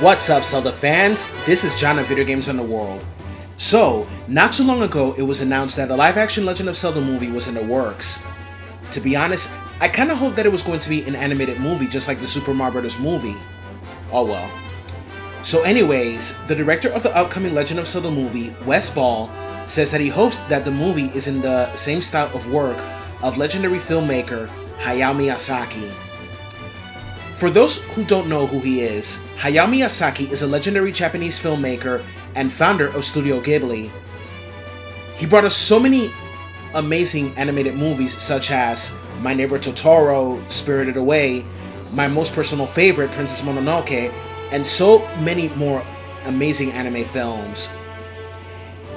What's up, Zelda fans? This is John of Video Games on the World. So, not too long ago, it was announced that a live-action Legend of Zelda movie was in the works. To be honest, I kinda hoped that it was going to be an animated movie just like the Super Mario Bros. Movie. Oh well. So anyways, the director of the upcoming Legend of Zelda movie, Wes Ball, says that he hopes that the movie is in the same style of work of legendary filmmaker Hayao Miyazaki. For those who don't know who he is, Hayao Miyazaki is a legendary Japanese filmmaker and founder of Studio Ghibli. He brought us so many amazing animated movies such as My Neighbor Totoro, Spirited Away, my most personal favorite, Princess Mononoke, and so many more amazing anime films.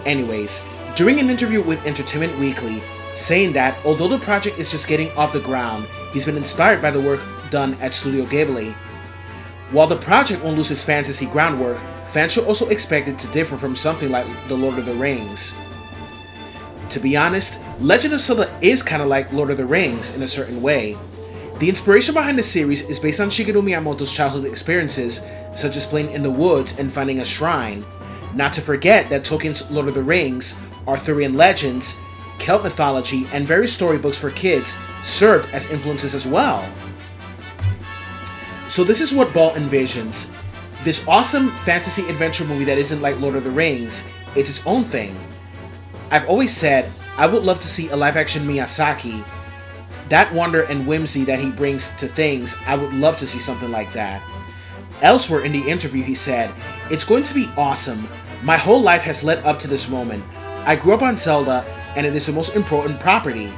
Anyways, during an interview with Entertainment Weekly, saying that although the project is just getting off the ground, he's been inspired by the work done at Studio Ghibli. While the project won't lose its fantasy groundwork, fans should also expect it to differ from something like The Lord of the Rings. To be honest, Legend of Zelda is kinda like Lord of the Rings in a certain way. The inspiration behind the series is based on Shigeru Miyamoto's childhood experiences, such as playing in the woods and finding a shrine. Not to forget that Tolkien's Lord of the Rings, Arthurian legends, Celt mythology, and various storybooks for kids served as influences as well. So this is what Ball envisions. This awesome fantasy adventure movie that isn't like Lord of the Rings, it's its own thing. I've always said, I would love to see a live-action Miyazaki. That wonder and whimsy that he brings to things, I would love to see something like that. Elsewhere in the interview he said, "It's going to be awesome. My whole life has led up to this moment. I grew up on Zelda, and it is the most important property.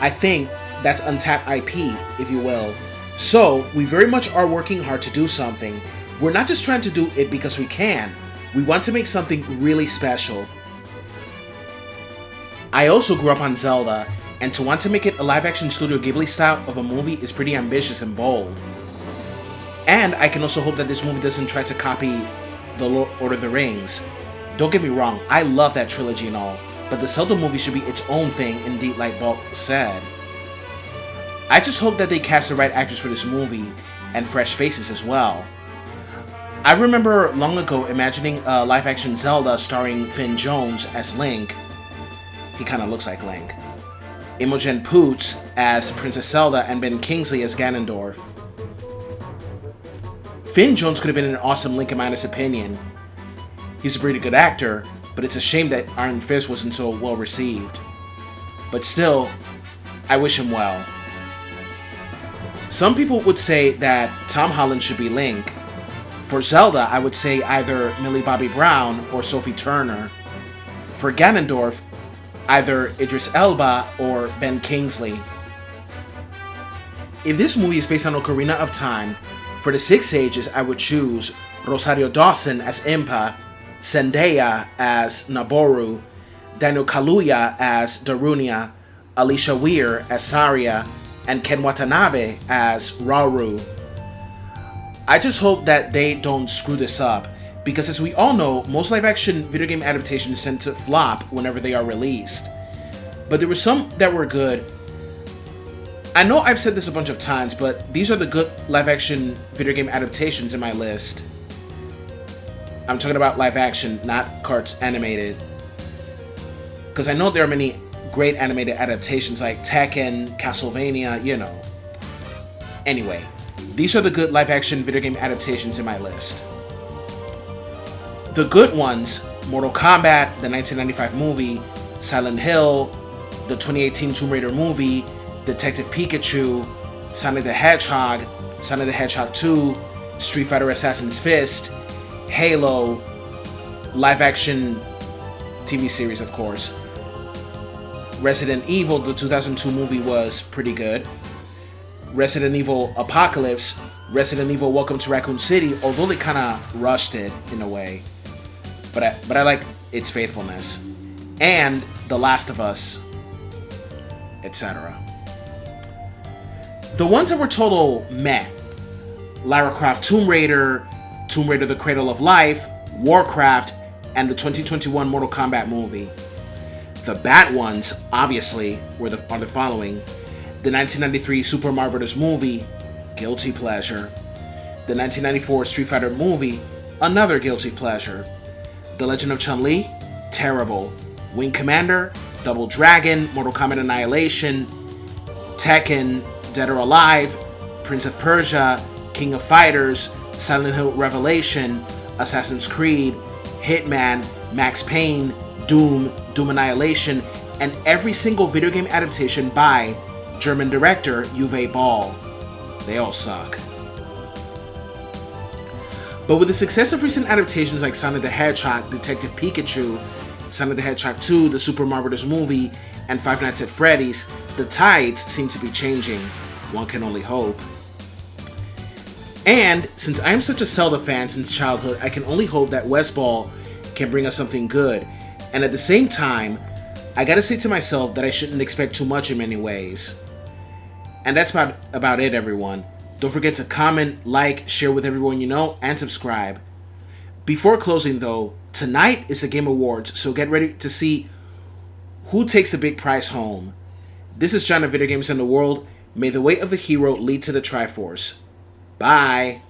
I think that's untapped IP, if you will. So, we very much are working hard to do something. We're not just trying to do it because we can. We want to make something really special. I also grew up on Zelda, and to want to make it a live-action Studio Ghibli style of a movie is pretty ambitious and bold. And I can also hope that this movie doesn't try to copy The Lord of the Rings. Don't get me wrong, I love that trilogy and all, but the Zelda movie should be its own thing, indeed, like Ball said. I just hope that they cast the right actors for this movie, and fresh faces as well. I remember long ago imagining a live-action Zelda starring Finn Jones as Link. He kinda looks like Link. Imogen Poots as Princess Zelda, and Ben Kingsley as Ganondorf. Finn Jones could have been an awesome Link in my honest opinion. He's a pretty good actor, but it's a shame that Iron Fist wasn't so well received. But still, I wish him well. Some people would say that Tom Holland should be Link. For Zelda, I would say either Millie Bobby Brown or Sophie Turner. For Ganondorf, either Idris Elba or Ben Kingsley. If this movie is based on Ocarina of Time, for the Six Sages I would choose Rosario Dawson as Impa, Zendaya as Naboru, Daniel Kaluuya as Darunia, Alicia Weir as Saria, and Ken Watanabe as Rauru. I just hope that they don't screw this up, because as we all know, most live-action video game adaptations tend to flop whenever they are released. But there were some that were good. I know I've said this a bunch of times, but these are the good live-action video game adaptations in my list. I'm talking about live-action, not cartoon animated. Because I know there are many great animated adaptations like Tekken, Castlevania, you know. Anyway, these are the good live-action video game adaptations in my list. The good ones: Mortal Kombat, the 1995 movie, Silent Hill, the 2018 Tomb Raider movie, Detective Pikachu, Sonic the Hedgehog, Sonic the Hedgehog 2, Street Fighter Assassin's Fist, Halo, live-action TV series, of course. Resident Evil, the 2002 movie, was pretty good. Resident Evil Apocalypse, Resident Evil Welcome to Raccoon City, although they kinda rushed it in a way. But I like its faithfulness. And The Last of Us, etc. The ones that were total meh: Lara Croft Tomb Raider, Tomb Raider The Cradle of Life, Warcraft, and the 2021 Mortal Kombat movie. The bad ones, obviously, are the following: the 1993 Super Mario Bros. Movie, guilty pleasure. The 1994 Street Fighter movie, another guilty pleasure. The Legend of Chun-Li, terrible. Wing Commander, Double Dragon, Mortal Kombat Annihilation, Tekken, Dead or Alive, Prince of Persia, King of Fighters, Silent Hill Revelation, Assassin's Creed, Hitman, Max Payne, Doom, Doom Annihilation, and every single video game adaptation by German director Wes Ball. They all suck. But with the success of recent adaptations like Sonic the Hedgehog, Detective Pikachu, Sonic the Hedgehog 2, the Super Mario Bros. Movie, and Five Nights at Freddy's, the tides seem to be changing. One can only hope. And since I am such a Zelda fan since childhood, I can only hope that Wes Ball can bring us something good. And at the same time, I gotta say to myself that I shouldn't expect too much in many ways. And that's about it, everyone. Don't forget to comment, like, share with everyone you know, and subscribe. Before closing though, tonight is the Game Awards, so get ready to see who takes the big prize home. This is John of Video Games in the World. May the way of the hero lead to the Triforce. Bye!